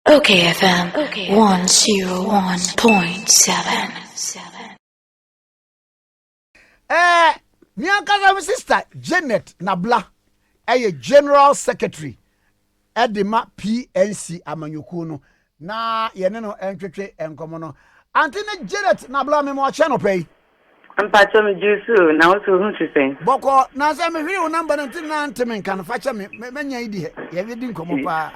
OKFM 101.7. My sister Janet Nabla, a General Secretary at the PNC Amanyukuno. Na yeneno entwetwe enkomo Antene Janet Nabla me mo channel pay. Mpacho me juice na wo so hu twesen. Boko na say me hwe number na tin na nteme kan facha me menya idi ye we di nkomo pa.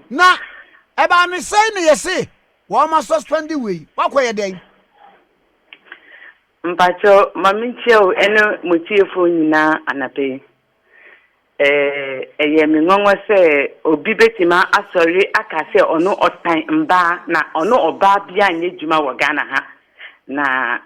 Na eba me say ne yesi wo ma suspend we wakoye den. Mpacho mami cheo ene motiefo nyina anape. Eye me ngongo se obi betima asori aka se ono otan mba na ono oba bia nye djuma wo Ghana ha. Na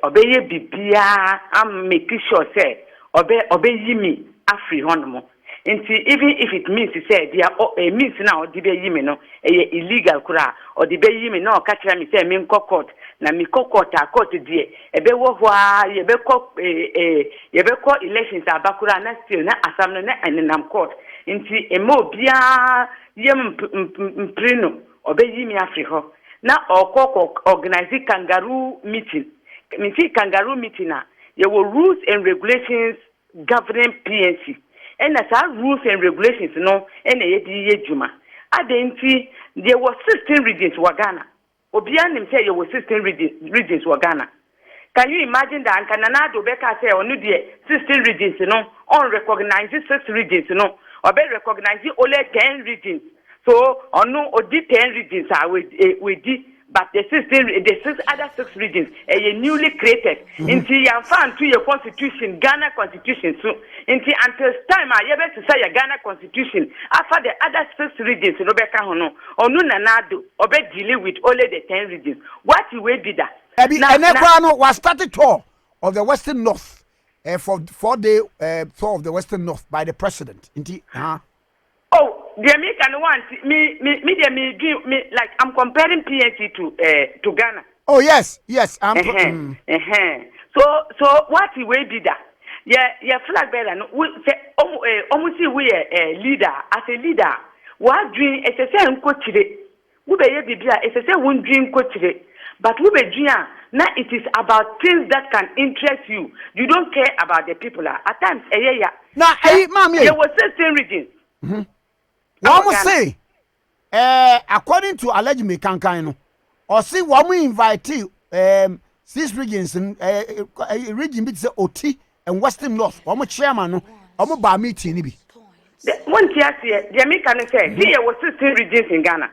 obeye bibia am make sure say obe yimi afri hono nti even if it means say dia means na odi be yimi no illegal kura odi be yimi na o ka kira mi say me court na mi court die ebe wo hwa ye be ko elections abakura na still na asam no na enam court nti emo bia yem mprino obe yimi afri ho na okoko organize kangaroo meeting. Kangaroo meeting na there were rules and regulations governing PNC. And as our rules and regulations no and ye juma. Adenti there were 16 regions Ghana. Obianim say there were 16 regions Ghana. Can you imagine that Cananado Beka say onu the 16 regions no on recognize 6 regions no or be recognize only 10 regions. So, on no, 10 regions are we did, but the 6 other 6 regions are newly created. Until you found to your constitution, Ghana constitution. So, until time I ever to say a Ghana constitution, after the other 6 regions, Rebecca Hono, or Nunanado, or be dealing with only the 10 regions. What you will be that? Enekwano was started tour of the Western North for 4-day tour of the Western North by the president. Oh, the American one, me, like I'm comparing PNC to Ghana. Oh yes. So what he will be that? Yeah, Flagbearer. We say almost we a leader as a leader. What dream? It's a say coach today. We be bibia. It's a say one dream coach today. But we be dream. Now it is about things that can interest you. You don't care about the people. At times, Now, ma'am, there were certain regions. One say, according to alleged mekankan, or see one we invite 6 regions in region bit say OT and Western North. One chairman, one bar meeting nibi. One here, the American say here was 16 regions in Ghana.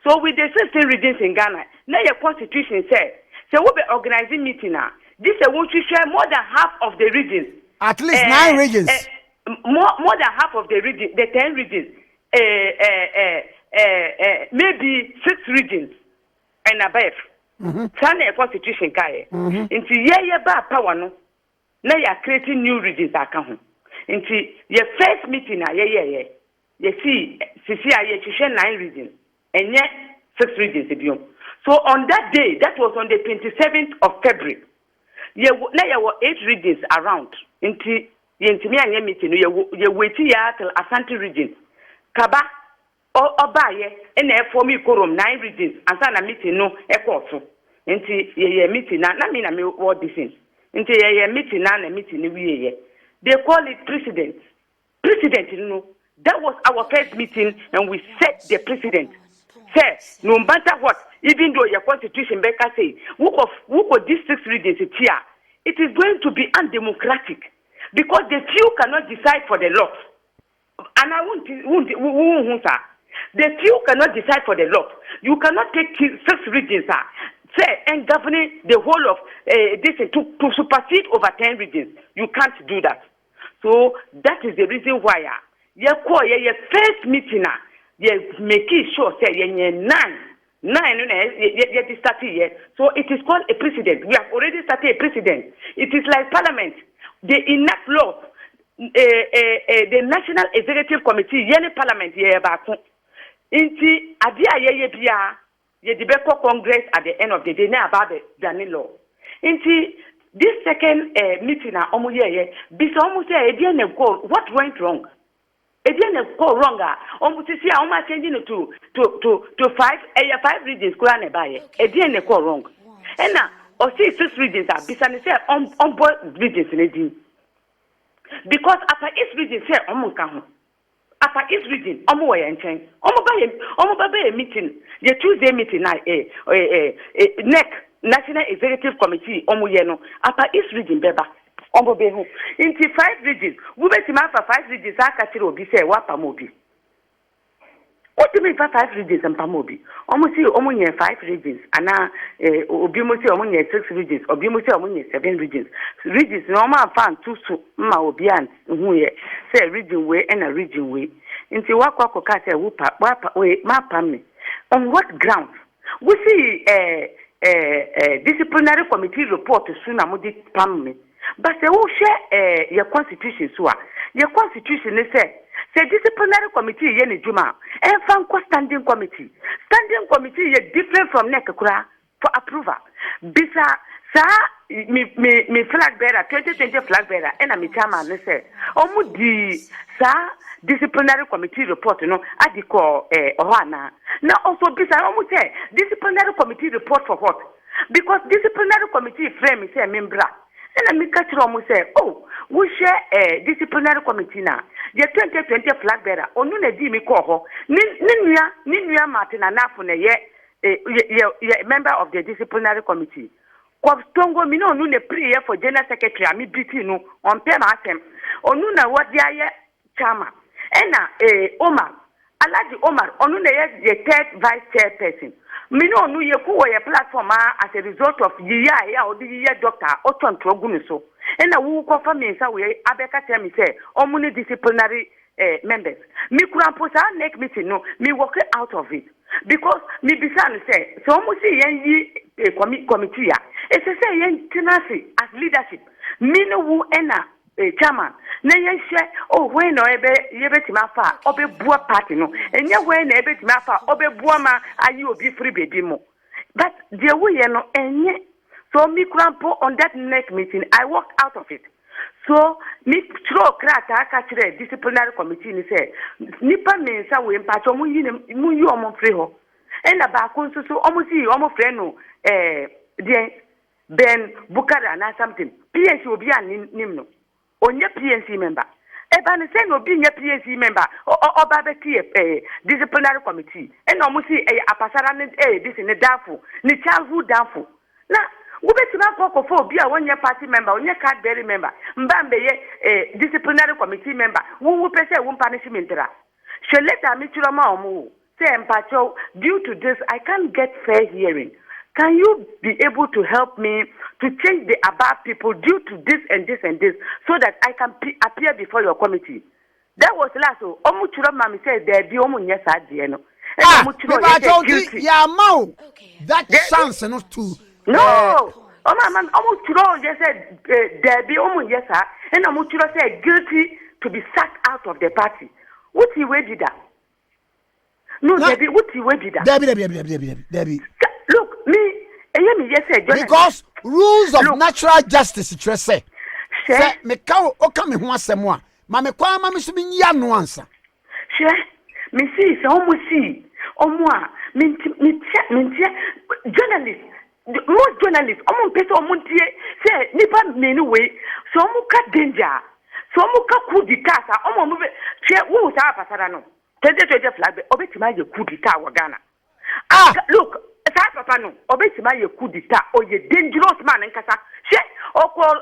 So with the 16 regions in Ghana, now your constitution says, so we'll be organizing meeting now. This is what you share more than half of the regions. At least 9 regions. More than half of the region, the 10 regions, maybe 6 regions and above. Sana a constitution kaye. Into ye ba power no. Now you are creating new regions account. Into your first meeting ye. You see, you share 9 regions and yet 6 regions. So on that day, that was on the 27th of February. Now there were 8 regions around. Into Yentimi anye meeting you wait ya till Asante region. Kaba obaye ene form ikorom 9 regions ansa na meeting no ekoso. Nti ye meeting na me na me what this is. Nti ye meeting na meeting ni wiye. They call it president. President no. That was our first meeting and we set the precedent. Say no matter what, even though your constitution beka say who of these 6 regions here, it is going to be undemocratic. Because the few cannot decide for the lot. And I won't the few cannot decide for the lot. You cannot take 6 regions, say, and governing the whole of this to supersede over 10 regions. You can't do that. So that is the reason why your first meeting, you making sure say you 9 started. So it is called a precedent. We have already started a precedent. It is like parliament. The enact law, the National Executive Committee, any parliament, Inti adia ye debate Congress at the end of the day about the Dani law. Inti this second meeting na omu ye, bisa omu say what went wrong? na go wrong almost see how much changing to 5 regions kura na buy e dey na go wrong and now or see 6 regions are bisane say on board regions na din because after each region say omo ka ho after each region omo we nchen omo ba be meeting the Tuesday meeting na NEC National Executive Committee omo ye no after each region beba omo be ho into 5 regions we be tima for 5 regions aka kire obi say wa pa mobi what do you mean for 5 regions and pa mobi omo see omo nye 5 regions ana obi mo see omo nye 6 regions obi mo see omo nye 7 regions no ma fan tusu ma obi an hu ye say region we and a region we into wakwa koka say wo pa we ma pa me on what grounds we see disciplinary committee report soon na mo di pam me but say wo share your constitution so your constitution say disciplinary committee ye ne juma and fan standing committee ye different from NEC kura for approval bisa sa me flag bearer 2020 flag bearer and a me chairman say omu di sa disciplinary committee report no adiko ohana na also bisa omu say disciplinary committee report for what because disciplinary committee frame say member and I make a say, oh, we share disciplinary committee now. The 2020 flag bearer, or no, di me call Ninia Martin and Nafune, ye member of the disciplinary committee. Quab Tongo Mino, no, the prayer for General Secretary, I mean, no, on Pemasem, or Nuna, what the Chama, Enna, Omar, Alaji Omar, or Nuna, the 3rd vice chairperson. Mino nu ye ku ye platform as a result of ya or the year doctor or ton so and a woo confirm me say we abeka tell me say omuni disciplinary members me kuran posa neck meeting no me work out of it because me bisan say so mo see yen committee ya e say yen tenacity as leadership me no wu ena chairman na yen share oh when no ebe yebetima fa obe bua party no enye when na ebetima fa obe bua ma ayi obi free baby mo but the way no enye so me crampo on that next meeting I walked out of it so me throw krata aka kire disciplinary committee ni say nipa mensa we mpacho mu yi omo free ho and ba ko so omo si omo free no Ben Bukara na something PNC obi an nim no onye PNC member eba ne say no bi nye PNC member oba be tie disciplinary committee and no musi apasara ne this ne danfo ne childhood danfo na wo betima kokofo obi a wonye party member onye card bearer member mbambe ye disciplinary committee member wo pese wo punishment ra she later me chiro ma omo say empacho due to this I can't get fair hearing. Can you be able to help me to change the above people due to this and this and this so that I can appear before your committee? That was last. Omuchuro mami said there be omu nyesa die no. That chance not to. No. Omuchuro just said there be omu nyesa and omuchuro said guilty to be sacked out of the party. What he way did that? No, Debbie, what he way did that? Debbie. Look, me, yes, because rules of natural justice, you say, me cow, o come once more. Mamma, mamma, should be ya no answer. Share, me see, so almost see, or more, me, journalists, most journalists, almost better, montier, say, nipa, me, way, so muka danger, so muka coup d'etat, almost move it, share, who was our pasarano, 2020 flag, obetima, you coup d'etat, Wagana. Look. Papa no obetima ye coup d'etat o ye dangerous man nkasa she o call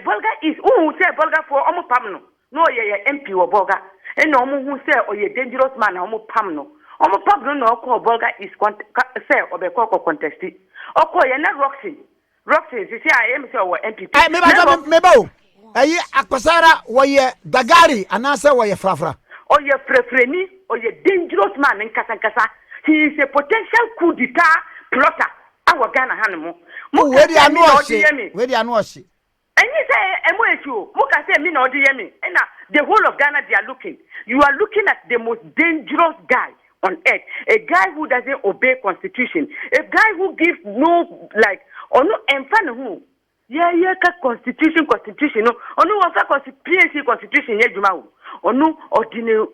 Bolga is who say Bolga for omo pam no ye MP wo Bolga and no who say o ye dangerous man omo pam no no call Bolga is say obe call contest o call ye na Roxy say I am say o MP me ba ayi akosara wo ye Dagari anasa wo ye frafra o ye frefreni o ye dangerous man nkasa he is a potential coup d'etat plotter. Our Ghana Hanimu. Where the anwashi? And you say, Muka say, me no DME. And the whole of Ghana, they are looking. You are looking at the most dangerous guy on earth. A guy who doesn't obey constitution. A guy who gives no, like, or no, and who. Yeah, constitution no. Onu wa PNC constitution ye juma wo. Onu ordinary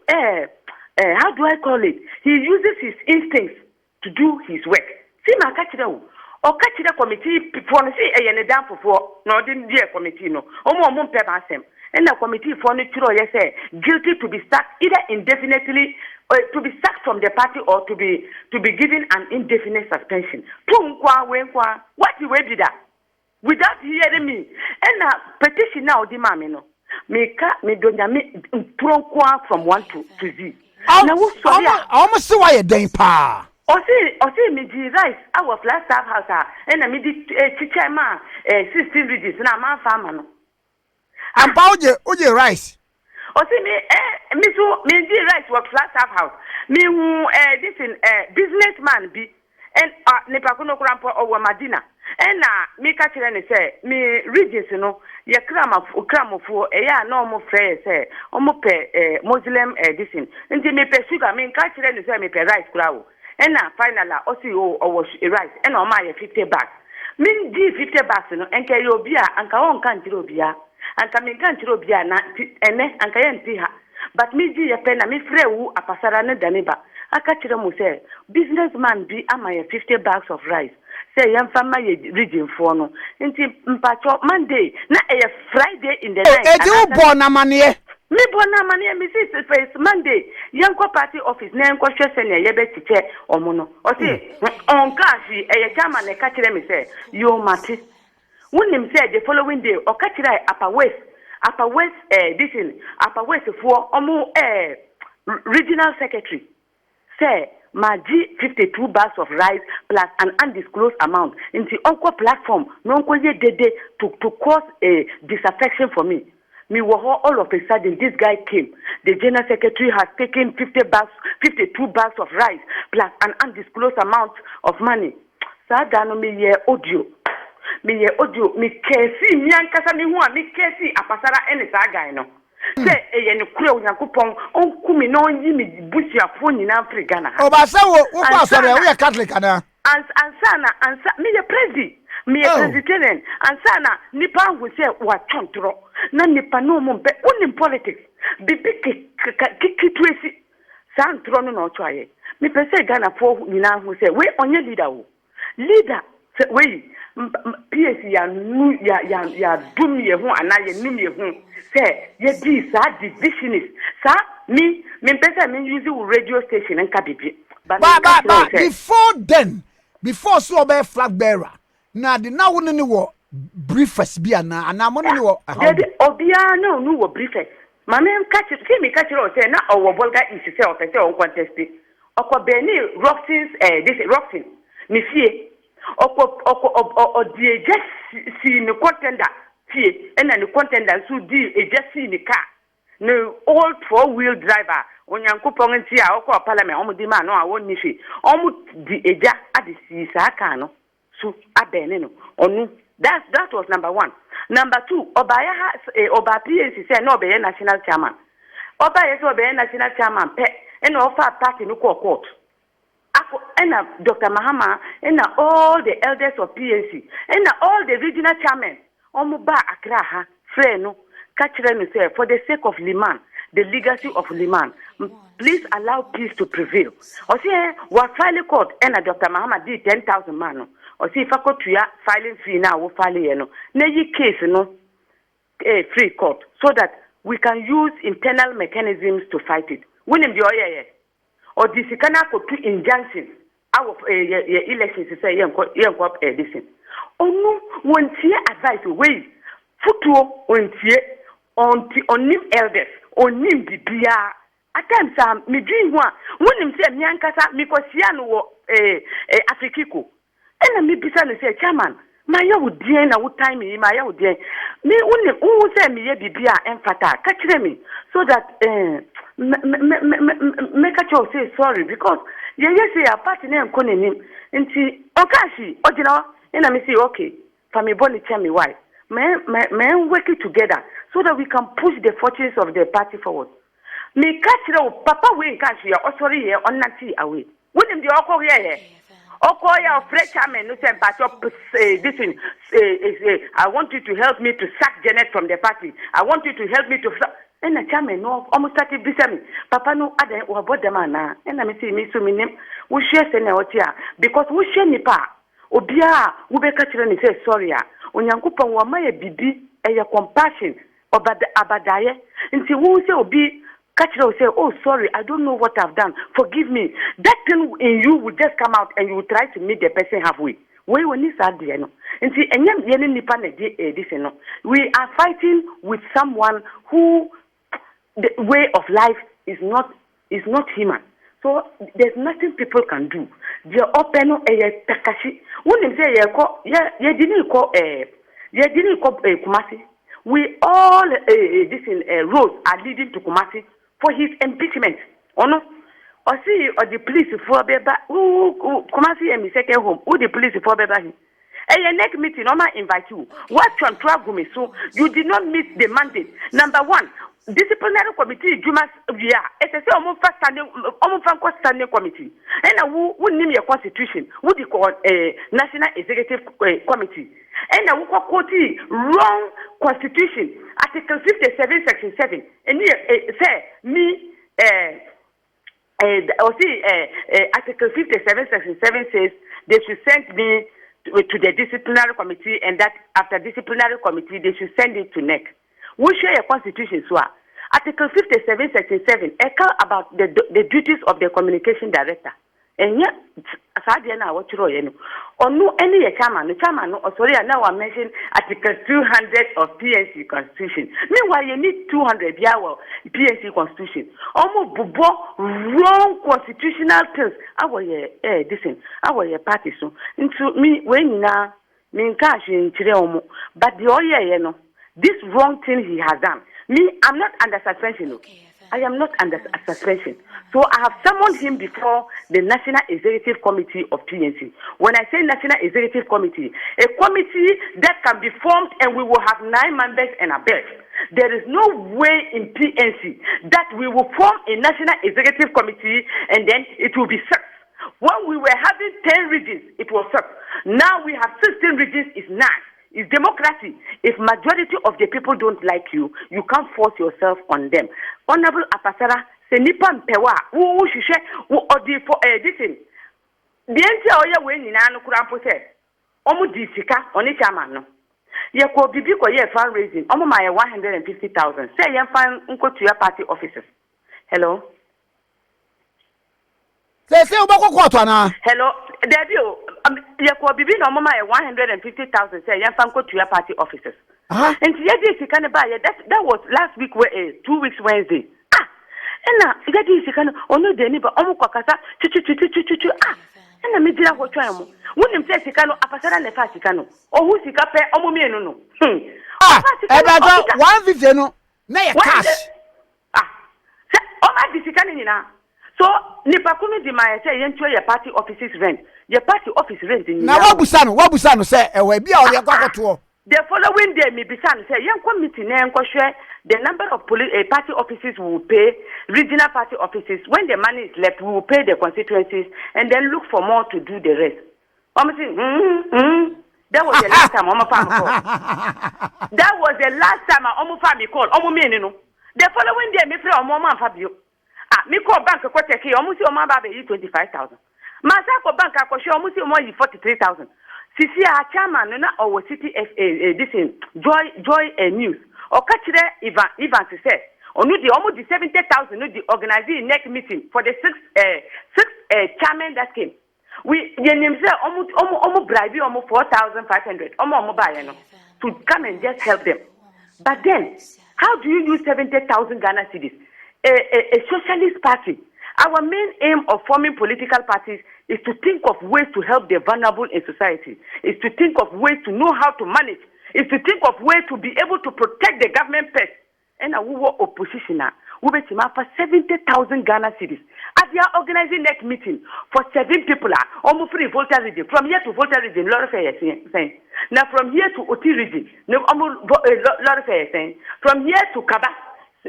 how do I call it? He uses his instincts to do his work. See ma ka kire wo. O ka kire committee for no say eye ne dan fofo na ordin die committee no. Omo mpe ba asem. And the committee for no kiro ye say guilty to be sacked either indefinitely or to be sacked from the party or to be given an indefinite suspension. What the way did that? Without hearing me, and a petition now, the mammy no. Me don't me from 1 to Z. Almost so I a day pa. Or say me the rice, our flat staff house, and a midi teacher man, 16 regions, and a man farmer. And Pauje rice. Or say me the rice work flat staff house. Me who this in businessman be and Nepakuno Grandpa or Madina. And me catch and say, me regions, you know, ye cram of for a normal fair, say, almost Muslim edition. And me pay sugar, me catch and say, me pay rice crow. And now, finally, also, or rice, and on my 50 bucks. Mean D 50 bucks, you know, and carry your beer, and Kaon can't beer, and coming can't beer, and can't see her. But me, dear pen, and me free who a passarana daniba. I catch them say, businessman be am I 50 bags of rice. Say, young family region for no. Until Monday, not a Friday in the night. You born a money. Me born a money, Mrs. Face Monday. Young party office, name question, and a yabet chair or mono. Or say, on Kashi, a chairman, a catch them say, you mati. When him said the following day, or catch Upper West, Upper West for regional secretary. Say, my G 52 bags of rice plus an undisclosed amount into Uncle platform, no dede to cause a disaffection for me. Me all of a sudden this guy came. The general secretary has taken 52 bags of rice plus an undisclosed amount of money. Sadano me ye audio. Me kesi me ankasa me hu me kesi apasara ene saga no. Say e no kure Onyankopon onkumi no yi me busuafo nyina Africa Ghana. Obasa wo kwa sore we Catholic ana. Ansa me ye president. Me president ansana nipa hu se wa tontro na nipa no mo be unim politics bibi kitwesi santro no ocho aye me pese Ghana fo nyina hu se we onye leader se we PNC ya dum ye hu ana ye num ye hu se ye di sa divisionist sa me pese me use radio station nka bibi but before so be flag bearer na de na woni ni wo briefers bia na ana mo ni wo obia na onu wo briefers mama catch o say na owo bolga is say o pese on contest okwa beni Roxin ni fie okwa die just see ni contender fie na ni contender so di e just see ni car no old four-wheel driver Onyankopon nti a okwa parliament omudi ma no a woni fi omu di eja ade si sa car no so abene no onu that was number 1. Number 2, obaya oba PNC say no obey national chairman. Obaya say obey national chairman pe and offer party no court. Ako and Dr. Mahama and all the elders of PNC and all the regional chairmen omuba Accra ha free no catch them say for the sake of Liman, the legacy of Liman, please allow peace to prevail. Or say what file court and Dr. Mahama did 10,000 man. Or see if I could filing fee now, we file no. Neji case no free court so that we can use internal mechanisms to fight it. When him the oya or this can go to injunctions out of elections to say young edition. Oh no, one tier advice way futuo one tier on nim elders on nim bibia. At times me dream one when him say nyankasa mikosiano wo Afrikiko. And me bisa no say chairman my ya would dear na would time me my ya would dear me who say me ye bibia emfata catch me so that make a choice say sorry because ye say a party name konenim nti okashi odina and I say okay for me boni tell me why men working together so that we can push the fortunes of the party forward me catch papa we catch ya sorry here on nanti away when him the okko here Okoya Fred Chairman, no say, but this thing, I want you to help me to sack Janet from the party. I want you to help me to. And the chairman no almost started beside me. Papa no other or about the man now. And I see me so many. We share Senaotia because we share Nipa. Obia, we be catching and say sorry. Onyankupa wa my bibi and your compassion about the abadaye. And see who say Obi. Catch it say, oh, sorry, I don't know what I've done. Forgive me. That thing in you will just come out and you will try to meet the person halfway. We will need that, you know. And see, and we are fighting with someone who the way of life is not human. So there's nothing people can do. The open takashi. When you say you didn't call Kumasi. We all roads are leading to Kumasi for his impeachment. Or no? Or see, or the police for Beba, Kumasi and second home, who the police for Beba. And your next meeting, I might invite you. What from Tragumi? So you did not meet the mandate. Number one, disciplinary committee, you must, yeah, it's a almost standing committee. And who name your constitution? What you call a national executive committee? And I will quote wrong constitution, Article 57, Section 7. And here, say, me, Article 57, Section 7 says they should send me to the disciplinary committee, and that after disciplinary committee, they should send it to NEC. We share a constitution, so Article 57, Section 7, echo about the duties of the communication director. And yet, Sadiana, what you know, or no any chairman, or sorry, now I mentioned Article 200 of PNC Constitution. Meanwhile, you need 200 PNC Constitution. Almost wrong constitutional things. Our party so. Into me, when now, me cash in Chile, but the oil, this wrong thing he has done. Me, I'm not under suspension. I am not under suspension. So I have summoned him before the National Executive Committee of PNC. When I say National Executive Committee, a committee that can be formed and we will have 9 members and above. There is no way in PNC that we will form a National Executive Committee and then it will be set. When we were having 10 regions, it was set. Now we have 16 regions, it's 9. It's democracy. If majority of the people don't like you, you can't force yourself on them. Honorable Apasara, Senipa Mpewa, who shishe, who odi for this thing. The entire oya we ni na no kurampo se. Omo di sika oni chairman no. Ye ko bibi ko ye fundraising. Omo ma ye 150,000. Say ye fan nko to your party offices. Hello. Say ubako kwatwa na. Hello. Debio Yako Bibi no mama 150,000 say yan fanko to your party officers. And yedi sikane ba that was last week 2 weeks Wednesday. Ena yedi sikane ono de ni ba omo kwakasa chu ena me dira ho twan mo. Wonim say sikano apasara ne fa sikano. Ohu sika pe omo mienu no. Eba 150 no na ye cash. Say o ma di sikane nyina. So, nipa kunu di ma say yentu your party offices rent. Your party office rent in na wabusano say we bia o ye kwakoto. The following day me bisan say yen committee na yen share the number of party offices we will pay, regional party offices. When the money is left, we will pay the constituencies and then look for more to do the rest. That was the last time Omo Fami called. That was the last time Omo Fami called. Omo me no. The following day me free Omo man Fabio. Me call bank ko take here almost your man ba be 25,000. Masako bank ko show almost your 43,000. Sisi a chairman na our city this in joy news. O ka kire Ivan to say onu di almost the 70,000 no di organizing next meeting for the six chairman that came. We name say almost bribe almost 4,500 almost buy no to come and just help them. But then how do you use 70,000 Ghana cedis? A socialist party. Our main aim of forming political parties is to think of ways to help the vulnerable in society, is to think of ways to know how to manage, is to think of ways to be able to protect the government pest. And we were opposition. We were for 70,000 Ghana cedis. As they are organizing next meeting for 7 people, almost free Volta region. From here to Volta region, lot of saying. Now from here to Oti region, lot of saying. From here to Kaba.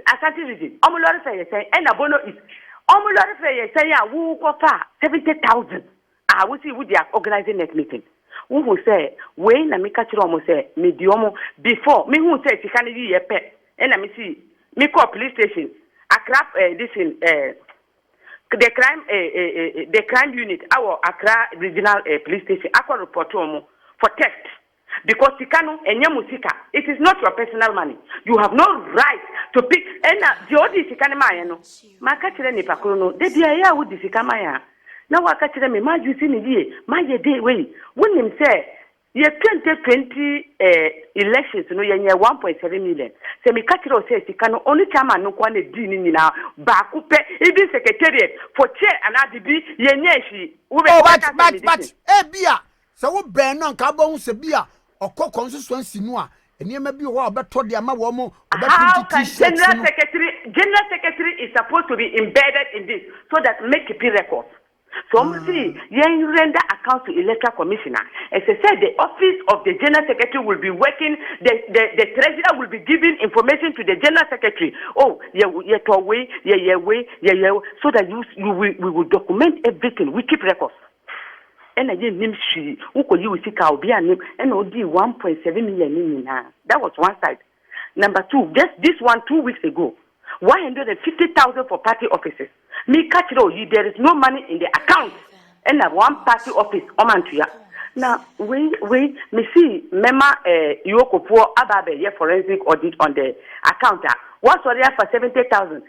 Asante region. Omulore say and abono is Omulore say who go far 70,000. I will see with they are organizing next meeting. Who will say, when I make a almost say, medium before me who say, she can't be a pet, and I may see me call police station. I crap this in the crime unit, our Accra regional police station. I call report for test. Because Sikano and Yamusika, it is not your personal money. You have no right to pick. And the Odi Sikana Mayano, Makatire Nipakuno, the Dia would Sikamaya. Now I catch them, my you see me, my day way. When him say, ye 2020 elections, no, ye 1.7 million. Semi Catiro says Sikano only time I no one dini now, Bakupe, even secretariat for chair and ADB, ye Yeshi. But, Bia, so Ben on Carbon Sebia. Or constituency no and you may be about the amount how can general secretary is supposed to be embedded in this so that make a record. So see, you render account to electoral commissioner. As I said, the office of the general secretary will be working, the treasurer will be giving information to the general secretary. Oh, so that we will document everything. We keep records. And I didn't name she who could you see Kaubia name and OD 1.7 million. That was one side. Number two, just this one 2 weeks ago, 150,000 for party offices. Me catch it, there is no money in the account. And one party office, Omantuya. Now, we me see Mema Yoko for Ababe, forensic audit on the account. What's there for 70,000?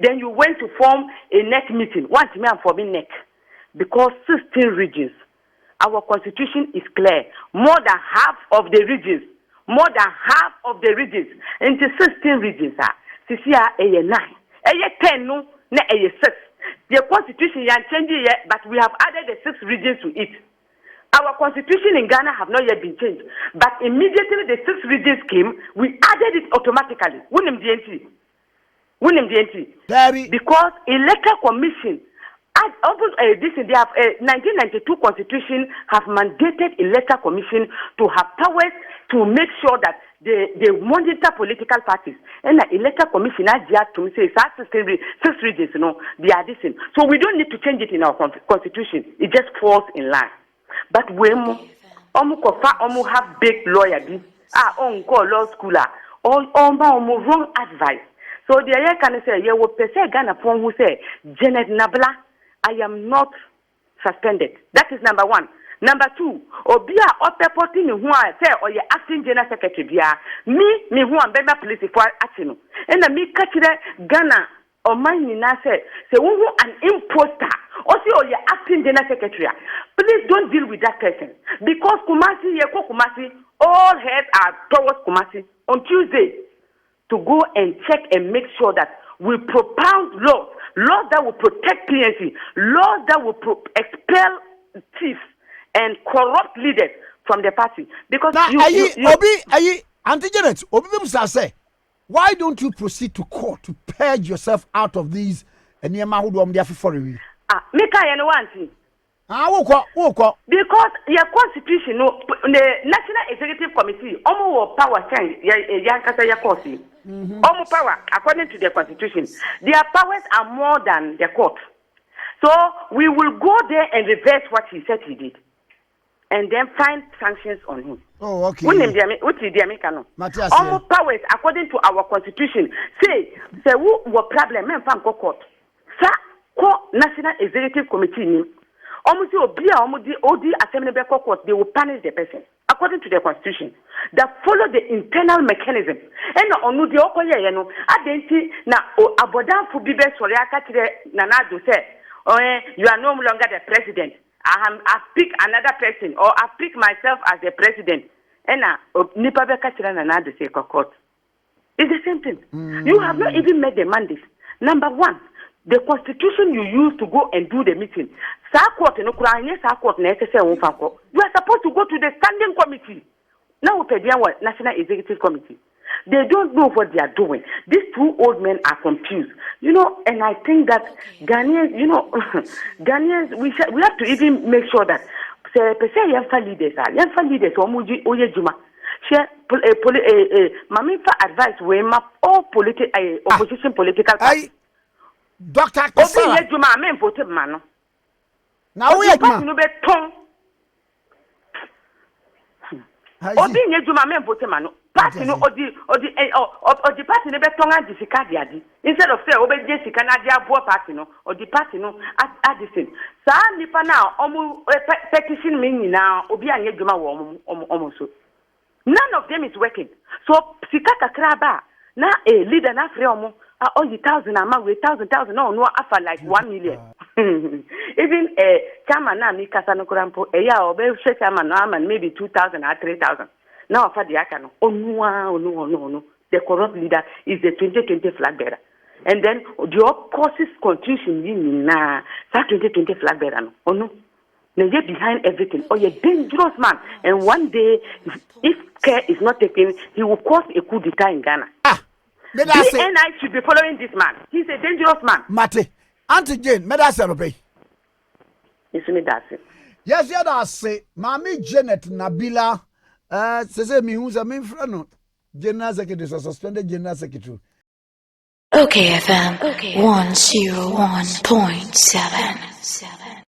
Then you went to form a neck meeting. One to me for me neck. Because 16 regions, our constitution is clear. More than half of the regions, into 16 regions are. Sisia a 9, a 10 no, ne a 6. The constitution is changing yet, but we have added the 6 regions to it. Our constitution in Ghana have not yet been changed, but immediately the 6 regions came, we added it automatically. Wunim DNT. Because electoral commission. This in the 1992 constitution have mandated electoral commission to have powers to make sure that they monitor political parties. And the electoral commission has to say 6 regions, they are this. So we don't need to change it in our constitution. It just falls in line. But when omu have big lawyer, on call law schooler, or wrong advice. So the other can say, you will say Ghana phone who say Janet Nabla. I am not suspended. That is number one. Number two, Obia Opepoti me who I say or your acting general secretary bia me who am bema police for acting. And me catch Ghana or mine na say who an imposter or see or your acting general secretary. Please don't deal with that person because Kumasi all heads are towards Kumasi on Tuesday to go and check and make sure that we propound laws that will protect PNC, laws that will expel thieves and corrupt leaders from the party. Because now, Auntie Janet, say, why don't you proceed to court to purge yourself out of these? And you are for you. Mika, you know one thing. Because your constitution, the National Executive Committee, almost power change, almost power according to the constitution. Their powers are more than the court. So we will go there and reverse what he said he did, and then find sanctions on him. Oh, okay. Almost powers according to our constitution. Say who were problem men fan court. Sa National Executive Committee. Almost OD assembly court, they will punish the person according to the constitution that follow the internal mechanism. And on the okoye adenti na abodan fu bibe sori akatire nanado say you are no longer the president. I pick another person or I pick myself as the president. And nipa be katire nanado say court. It's the same thing. You have not even made the mandate. Number one, the constitution you use to go and do the meeting. You are supposed to go to the standing committee. Now, National Executive Committee. They don't know what they are doing. These two old men are confused. And I think that Ghanaians, Ghanaians, we have to even make sure that young leaders advice all opposition political parties. Dr. Kasala. Now we are party no be ton. Obi nye juma me vote ma no. Party no odi party no be ton adi sika di adi. Instead of say obi je sika na di abo party no, odi party no addition. Sa nipa na omu petition me nyina obi anye juma wo omu so. None of them is working. So sika kakra ba na a leader na free omu all the 1,000 ama we 1,000 no afa like 1 million. Even chairman na mi kasa no kurampo ya obe chairman na man maybe 2,000 or 3,000. Now afa the aka no no the corrupt leader is the 2020 flag bearer. And then the causes confusion in na 2020 flag bearer no no. Now you're behind everything. Oh, you're dangerous man. And one day, if care is not taken, he will cause a coup d'etat in Ghana. PNI should be following this man. He's a dangerous man. Mate, Auntie Jane, me da say no pay. Yes, me da say. Yes, you da say. Mami Janet Nabila, say me who's a main friend. General Secretary, suspended General Secretary. OKFM 101.7.